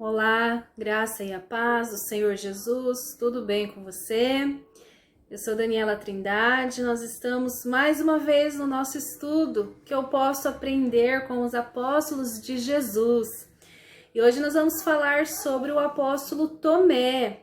Olá, graça e a paz do Senhor Jesus, tudo bem com você? Eu sou Daniela Trindade, nós estamos mais uma vez no nosso estudo que eu posso aprender com os apóstolos de Jesus. E hoje nós vamos falar sobre o apóstolo Tomé,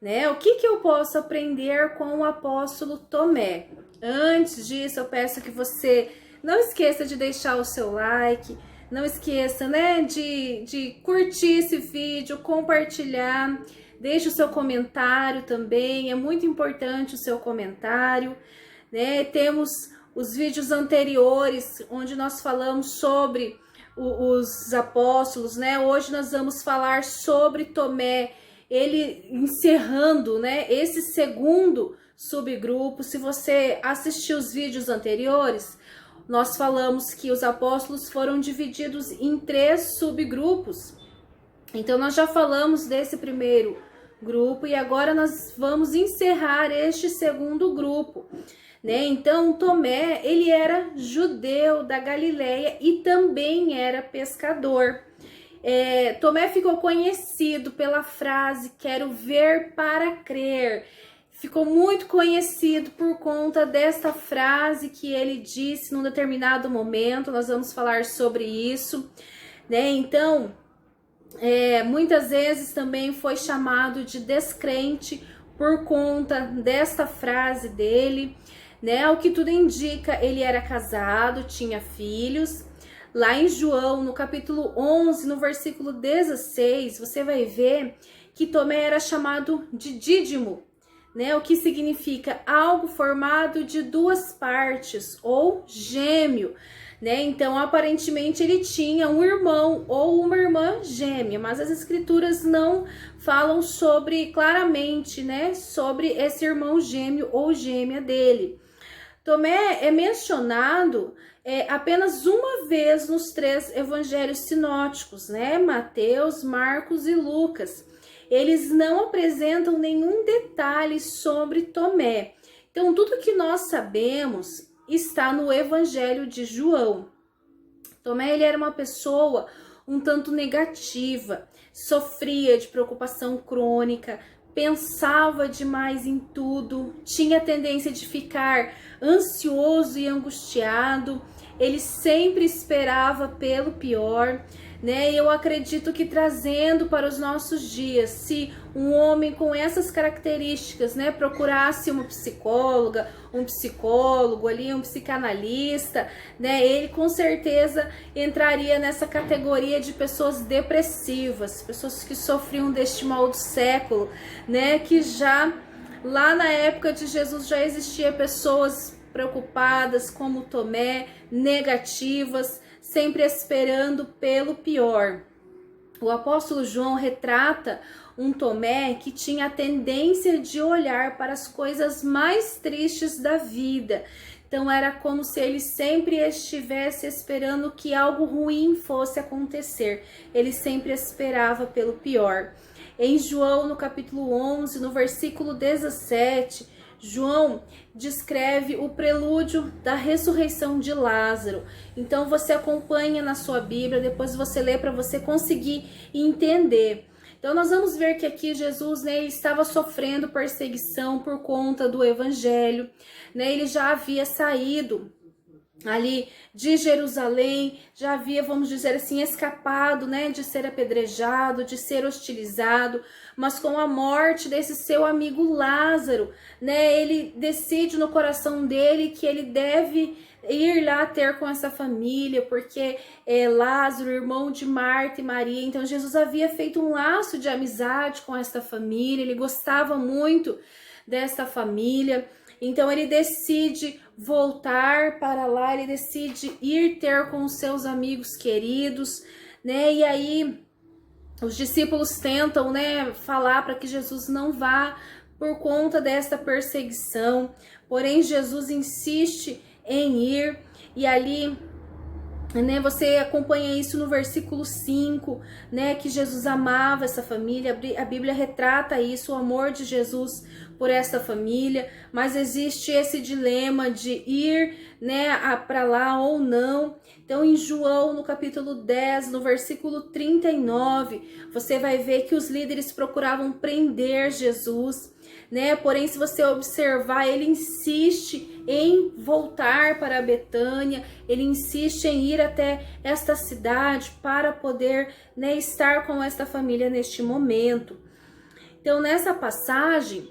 né? O que eu posso aprender com o apóstolo Tomé? Antes disso, eu peço que você não esqueça de deixar o seu like, não esqueça, né, de curtir esse vídeo, compartilhar, deixe o seu comentário também, é muito importante o seu comentário, né? Temos os vídeos anteriores, onde nós falamos sobre os apóstolos, né? Hoje nós vamos falar sobre Tomé, ele encerrando, né, esse segundo subgrupo. Se você assistiu os vídeos anteriores, nós falamos que os apóstolos foram divididos em 3 subgrupos. Então, nós já falamos desse primeiro grupo e agora nós vamos encerrar este segundo grupo, né? Então, Tomé, ele era judeu da Galileia e também era pescador. Tomé ficou conhecido pela frase "quero ver para crer". Ficou muito conhecido por conta desta frase que ele disse num determinado momento. Nós vamos falar sobre isso, né? Então, muitas vezes também foi chamado de descrente por conta desta frase dele, né? Ao que tudo indica, ele era casado, tinha filhos. Lá em João, no capítulo 11, no versículo 16, você vai ver que Tomé era chamado de Dídimo, né? O que significa algo formado de 2 partes ou gêmeo, né? Então, aparentemente ele tinha um irmão ou uma irmã gêmea, mas as escrituras não falam sobre claramente, né, sobre esse irmão gêmeo ou gêmea dele. Tomé é mencionado apenas uma vez nos 3 evangelhos sinóticos, né? Mateus, Marcos e Lucas. Eles não apresentam nenhum detalhe sobre Tomé. Então, tudo que nós sabemos está no Evangelho de João. Tomé, ele era uma pessoa um tanto negativa, sofria de preocupação crônica, pensava demais em tudo, tinha tendência de ficar ansioso e angustiado, ele sempre esperava pelo pior, né? Eu acredito que trazendo para os nossos dias, se um homem com essas características, né, procurasse uma psicóloga, um psicólogo ali, um psicanalista, né, ele com certeza entraria nessa categoria de pessoas depressivas, pessoas que sofriam deste mal do século, né, que já lá na época de Jesus já existia pessoas preocupadas como Tomé, negativas, sempre esperando pelo pior. O apóstolo João retrata um Tomé que tinha a tendência de olhar para as coisas mais tristes da vida. Então era como se ele sempre estivesse esperando que algo ruim fosse acontecer. Ele sempre esperava pelo pior. Em João, no capítulo 11, no versículo 17, João descreve o prelúdio da ressurreição de Lázaro. Então você acompanha na sua Bíblia, depois você lê para você conseguir entender. Então nós vamos ver que aqui Jesus, né, ele estava sofrendo perseguição por conta do evangelho, né? Ele já havia saído ali de Jerusalém, já havia, vamos dizer assim, escapado, né, de ser apedrejado, de ser hostilizado, mas com a morte desse seu amigo Lázaro, né, ele decide no coração dele que ele deve ir lá ter com essa família, porque Lázaro, irmão de Marta e Maria, então Jesus havia feito um laço de amizade com esta família, ele gostava muito desta família. Então ele decide voltar para lá, ele decide ir ter com os seus amigos queridos, né? E aí os discípulos tentam, né, falar para que Jesus não vá por conta desta perseguição. Porém, Jesus insiste em ir e ali né, você acompanha isso no versículo 5, né, que Jesus amava essa família. A Bíblia retrata isso, o amor de Jesus por essa família, mas existe esse dilema de ir, né, para lá ou não. Então, em João, no capítulo 10, no versículo 39, você vai ver que os líderes procuravam prender Jesus, né? Porém, se você observar, ele insiste em voltar para Betânia, ele insiste em ir até esta cidade para poder, né, estar com esta família neste momento. Então, nessa passagem,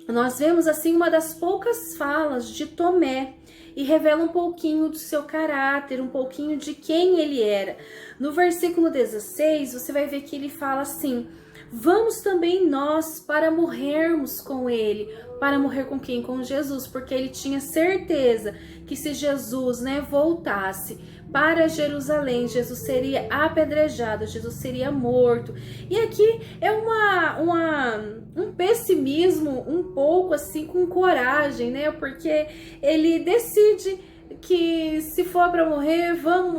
nós vemos assim uma das poucas falas de Tomé e revela um pouquinho do seu caráter, um pouquinho de quem ele era. No versículo 16, você vai ver que ele fala assim: vamos também nós para morrermos com ele. Para morrer com quem? Com Jesus, porque ele tinha certeza que se Jesus, né, voltasse para Jerusalém, Jesus seria apedrejado, Jesus seria morto. E aqui é um pessimismo um pouco assim com coragem, né? Porque ele decide que se for para morrer, vamos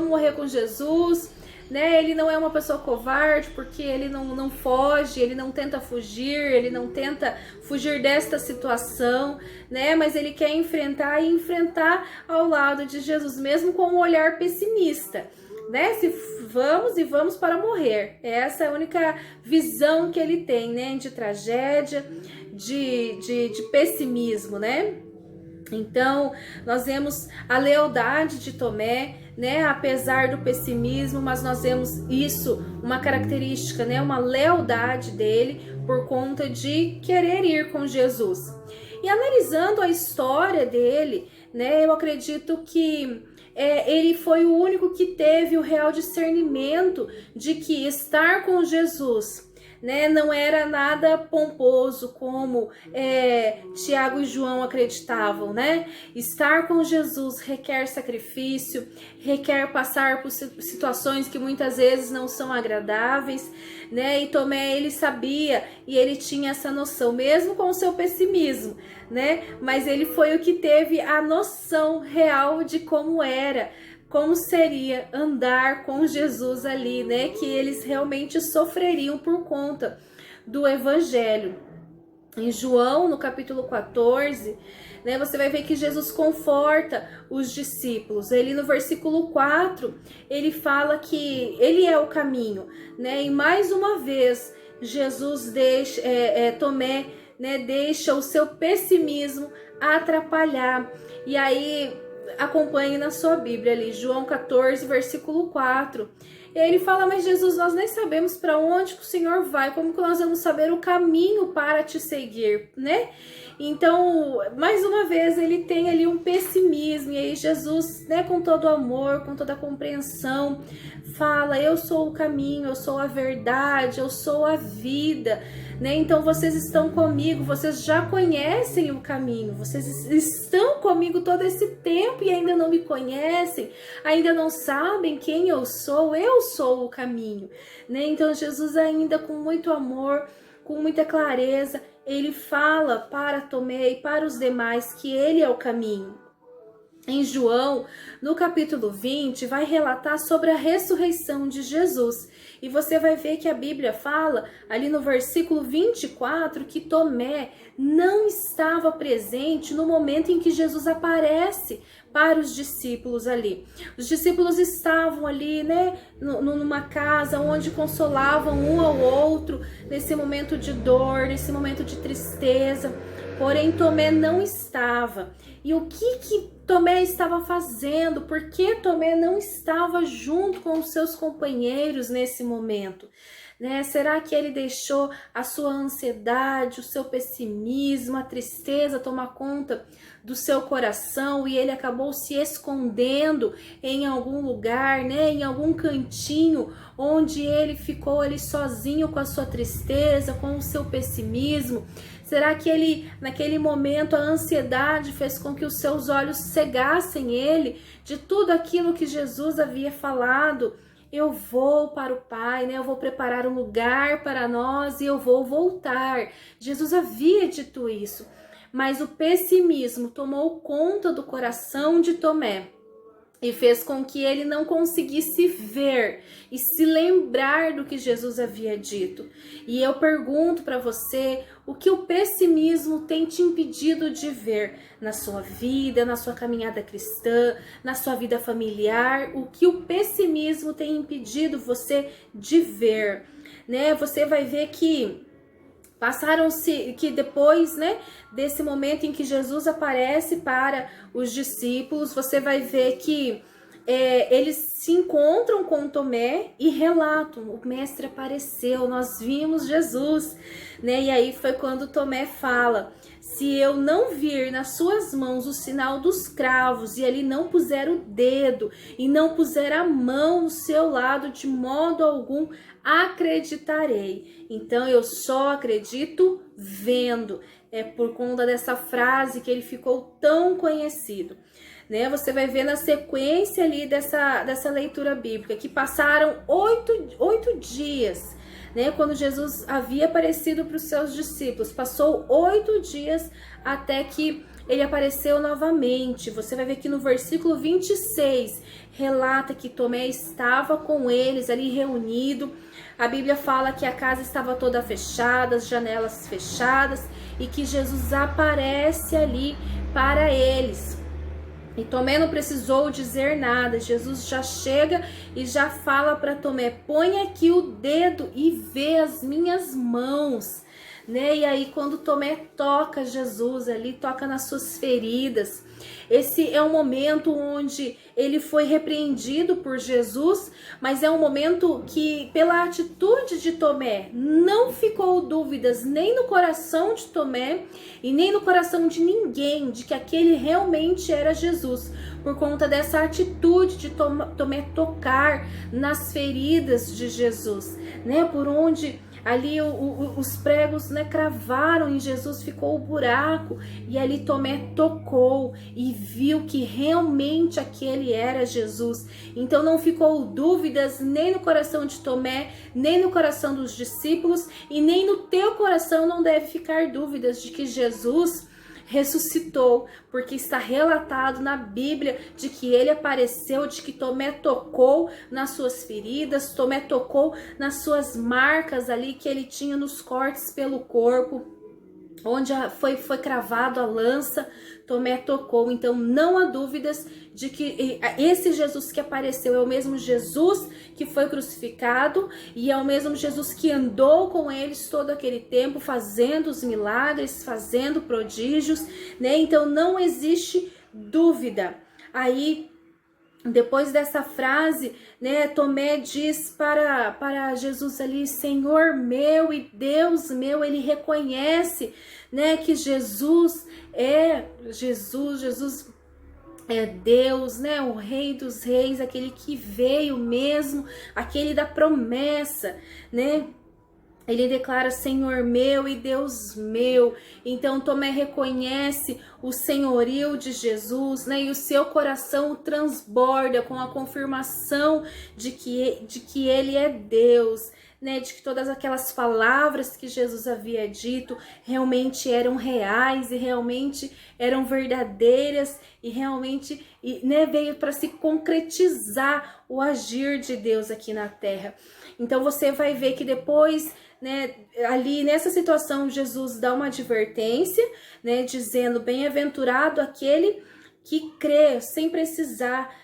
morrer com Jesus, né? Ele não é uma pessoa covarde, porque ele não foge, ele não tenta fugir, ele não tenta fugir desta situação, né? Mas ele quer enfrentar e enfrentar ao lado de Jesus, mesmo com um olhar pessimista, né? Se vamos para morrer. Essa é a única visão que ele tem, né? De tragédia, de pessimismo, né? Então, nós vemos a lealdade de Tomé, né? Apesar do pessimismo, mas nós vemos isso, uma característica, né? Uma lealdade dele por conta de querer ir com Jesus. E analisando a história dele, né? Eu acredito que ele foi o único que teve o real discernimento de que estar com Jesus, né, não era nada pomposo como Tiago e João acreditavam, né? Estar com Jesus requer sacrifício, requer passar por situações que muitas vezes não são agradáveis, né? E Tomé, ele sabia e ele tinha essa noção, mesmo com o seu pessimismo, né? Mas ele foi o que teve a noção real de como seria andar com Jesus ali, né? Que eles realmente sofreriam por conta do evangelho. Em João, no capítulo 14, né, você vai ver que Jesus conforta os discípulos. Ele, no versículo 4, ele fala que ele é o caminho, né? E mais uma vez, Jesus deixa, Tomé, né, deixa o seu pessimismo atrapalhar. E aí, acompanhe na sua Bíblia ali, João 14, versículo 4. Ele fala: mas Jesus, nós nem sabemos para onde que o Senhor vai, como que nós vamos saber o caminho para te seguir, né? Então, mais uma vez, ele tem ali um pessimismo, e aí Jesus, né, com todo o amor, com toda a compreensão, fala: eu sou o caminho, eu sou a verdade, eu sou a vida, né? Então vocês estão comigo, vocês já conhecem o caminho, vocês estão comigo todo esse tempo e ainda não me conhecem, ainda não sabem quem eu sou o caminho, né? Então Jesus, ainda com muito amor, com muita clareza, ele fala para Tomé e para os demais que ele é o caminho. Em João, no capítulo 20, vai relatar sobre a ressurreição de Jesus. E você vai ver que a Bíblia fala, ali no versículo 24, que Tomé não estava presente no momento em que Jesus aparece para os discípulos ali. Os discípulos estavam ali, né, numa casa onde consolavam um ao outro, nesse momento de dor, nesse momento de tristeza. Porém, Tomé não estava. E o que Tomé estava fazendo? Por que Tomé não estava junto com os seus companheiros nesse momento? Né? Será que ele deixou a sua ansiedade, o seu pessimismo, a tristeza tomar conta do seu coração e ele acabou se escondendo em algum lugar, né? Em algum cantinho onde ele ficou ali sozinho com a sua tristeza, com o seu pessimismo? Será que ele, naquele momento, a ansiedade fez com que os seus olhos cegassem ele de tudo aquilo que Jesus havia falado? Eu vou para o Pai, né? Eu vou preparar um lugar para nós e eu vou voltar. Jesus havia dito isso, mas o pessimismo tomou conta do coração de Tomé. e fez com que ele não conseguisse ver e se lembrar do que Jesus havia dito. E eu pergunto para você, o que o pessimismo tem te impedido de ver na sua vida, na sua caminhada cristã, na sua vida familiar? O que o pessimismo tem impedido você de ver, né? Você vai ver que passaram-se, que depois, né, desse momento em que Jesus aparece para os discípulos, você vai ver que eles se encontram com Tomé e relatam: o mestre apareceu, nós vimos Jesus, né? E aí foi quando Tomé fala: se eu não vir nas suas mãos o sinal dos cravos e ali não puser o dedo e não puser a mão no seu lado, de modo algum acreditarei. Então eu só acredito vendo. É por conta dessa frase que ele ficou tão conhecido, né? Você vai ver na sequência ali dessa leitura bíblica que passaram oito dias, né? Quando Jesus havia aparecido para os seus discípulos, passou 8 dias até que ele apareceu novamente. Você vai ver que no versículo 26 relata que Tomé estava com eles ali reunido. A Bíblia fala que a casa estava toda fechada, as janelas fechadas, e que Jesus aparece ali para eles. E Tomé não precisou dizer nada, Jesus já chega e já fala para Tomé: põe aqui o dedo e vê as minhas mãos, né? E aí quando Tomé toca Jesus ali, toca nas suas feridas, esse é um momento onde ele foi repreendido por Jesus, mas é um momento que, pela atitude de Tomé, não ficou dúvidas nem no coração de Tomé e nem no coração de ninguém de que aquele realmente era Jesus, por conta dessa atitude de Tomé tocar nas feridas de Jesus, né? Por onde ali os pregos, né, cravaram em Jesus, ficou o buraco, e ali Tomé tocou e viu que realmente aquele era Jesus. Então não ficou dúvidas nem no coração de Tomé, nem no coração dos discípulos, e nem no teu coração não deve ficar dúvidas de que Jesus ressuscitou, porque está relatado na Bíblia de que ele apareceu, de que Tomé tocou nas suas feridas, Tomé tocou nas suas marcas ali que ele tinha nos cortes pelo corpo, onde foi cravado a lança, Tomé tocou. Então não há dúvidas de que esse Jesus que apareceu é o mesmo Jesus que foi crucificado, e é o mesmo Jesus que andou com eles todo aquele tempo, fazendo os milagres, fazendo prodígios, né? Então não existe dúvida. Aí, depois dessa frase, né, Tomé diz para Jesus ali: Senhor meu e Deus meu. Ele reconhece, né, que Jesus é Deus, né, o Rei dos Reis, aquele que veio mesmo, aquele da promessa, né? Ele declara: Senhor meu e Deus meu. Então Tomé reconhece o senhorio de Jesus, né? E o seu coração transborda com a confirmação de que ele é Deus, né? De que todas aquelas palavras que Jesus havia dito realmente eram reais e realmente eram verdadeiras e realmente, né, veio para se concretizar o agir de Deus aqui na terra. Então você vai ver que depois, né, ali nessa situação, Jesus dá uma advertência, né, dizendo: bem-aventurado aquele que crê sem precisar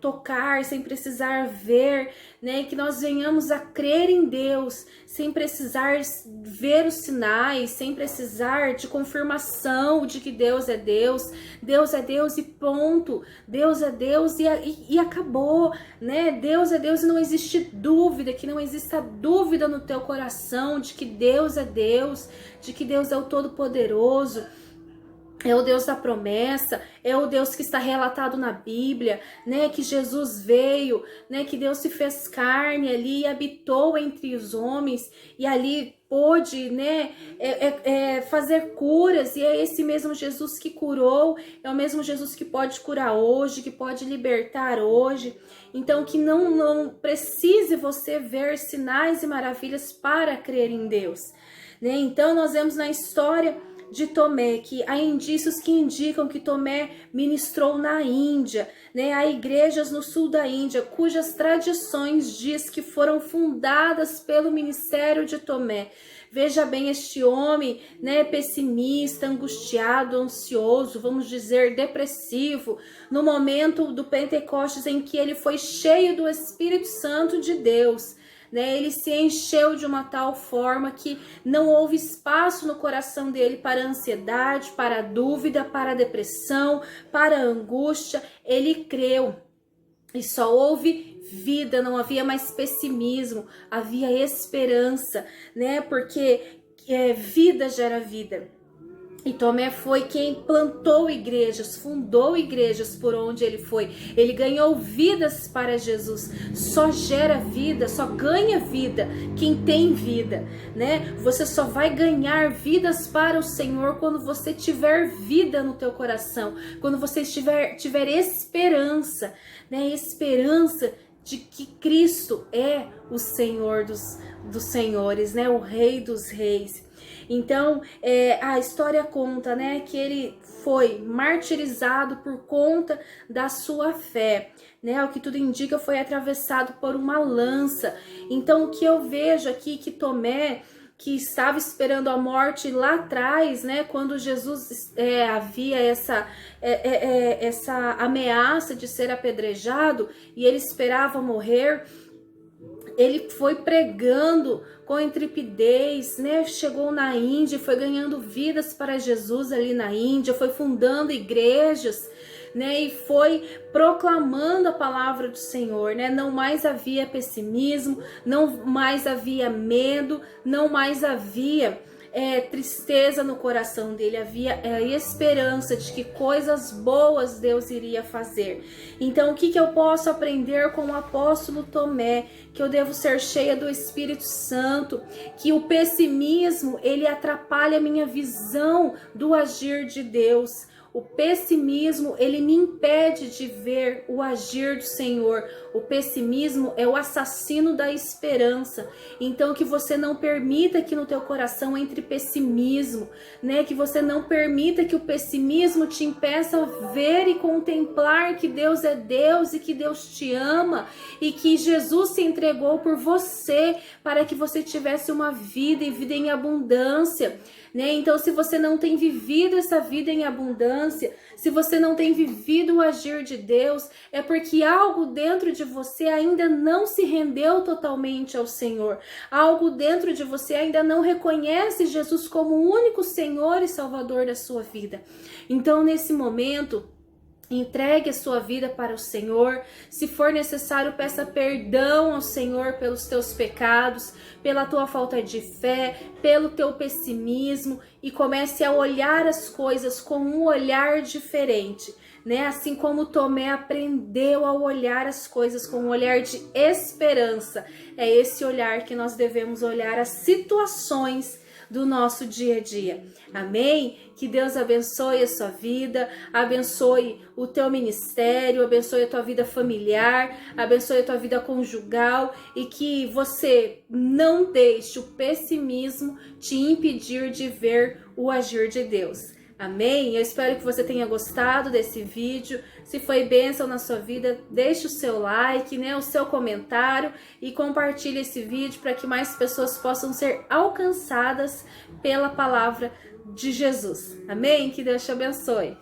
tocar, sem precisar ver, né? Que nós venhamos a crer em Deus sem precisar ver os sinais, sem precisar de confirmação de que Deus é Deus. Deus é Deus e ponto. Deus é Deus e acabou, né? Deus é Deus e não existe dúvida, que não exista dúvida no teu coração de que Deus é Deus, de que Deus é o Todo-Poderoso. É o Deus da promessa, é o Deus que está relatado na Bíblia, né? Que Jesus veio, né? Que Deus se fez carne ali e habitou entre os homens, e ali pôde, né, fazer curas, e é esse mesmo Jesus que curou, é o mesmo Jesus que pode curar hoje, que pode libertar hoje. Então que não precise você ver sinais e maravilhas para crer em Deus, né? Então nós vemos na história de Tomé, que há indícios que indicam que Tomé ministrou na Índia, né? Há igrejas no sul da Índia, cujas tradições diz que foram fundadas pelo ministério de Tomé. Veja bem, este homem, né, pessimista, angustiado, ansioso, vamos dizer, depressivo, no momento do Pentecostes em que ele foi cheio do Espírito Santo de Deus, né, ele se encheu de uma tal forma que não houve espaço no coração dele para a ansiedade, para a dúvida, para a depressão, para a angústia. Ele creu e só houve vida, não havia mais pessimismo, havia esperança, né? Porque vida gera vida. E Tomé foi quem plantou igrejas, fundou igrejas por onde ele foi. Ele ganhou vidas para Jesus. Só gera vida, só ganha vida quem tem vida, né? Você só vai ganhar vidas para o Senhor quando você tiver vida no teu coração, quando você tiver esperança, né? Esperança de que Cristo é o Senhor dos senhores, né? O Rei dos reis. Então, a história conta, né, que ele foi martirizado por conta da sua fé, né? O que tudo indica, foi atravessado por uma lança. Então, o que eu vejo aqui que Tomé, que estava esperando a morte lá atrás, né, quando Jesus havia essa ameaça de ser apedrejado e ele esperava morrer, ele foi pregando com intrepidez, né? Chegou na Índia, foi ganhando vidas para Jesus ali na Índia, foi fundando igrejas, né? E foi proclamando a palavra do Senhor, né? Não mais havia pessimismo, não mais havia medo, não mais havia tristeza no coração dele, havia esperança de que coisas boas Deus iria fazer. Então, o que eu posso aprender com o apóstolo Tomé? Que eu devo ser cheia do Espírito Santo, que o pessimismo, ele atrapalha a minha visão do agir de Deus. O pessimismo, ele me impede de ver o agir do Senhor. O pessimismo é o assassino da esperança. Então, que você não permita que no teu coração entre pessimismo, né? Que você não permita que o pessimismo te impeça a ver e contemplar que Deus é Deus e que Deus te ama e que Jesus se entregou por você para que você tivesse uma vida e vida em abundância, né? Então, se você não tem vivido essa vida em abundância, se você não tem vivido o agir de Deus, é porque algo dentro de você ainda não se rendeu totalmente ao Senhor. Algo dentro de você ainda não reconhece Jesus como o único Senhor e Salvador da sua vida. Então, nesse momento, entregue a sua vida para o Senhor. Se for necessário, peça perdão ao Senhor pelos teus pecados, pela tua falta de fé, pelo teu pessimismo, e comece a olhar as coisas com um olhar diferente, né? Assim como Tomé aprendeu a olhar as coisas com um olhar de esperança. É esse olhar que nós devemos olhar as situações do nosso dia a dia. Amém? Que Deus abençoe a sua vida, abençoe o teu ministério, abençoe a tua vida familiar, abençoe a tua vida conjugal, e que você não deixe o pessimismo te impedir de ver o agir de Deus. Amém? Eu espero que você tenha gostado desse vídeo. Se foi bênção na sua vida, deixe o seu like, né, o seu comentário, e compartilhe esse vídeo para que mais pessoas possam ser alcançadas pela palavra de Jesus. Amém? Que Deus te abençoe.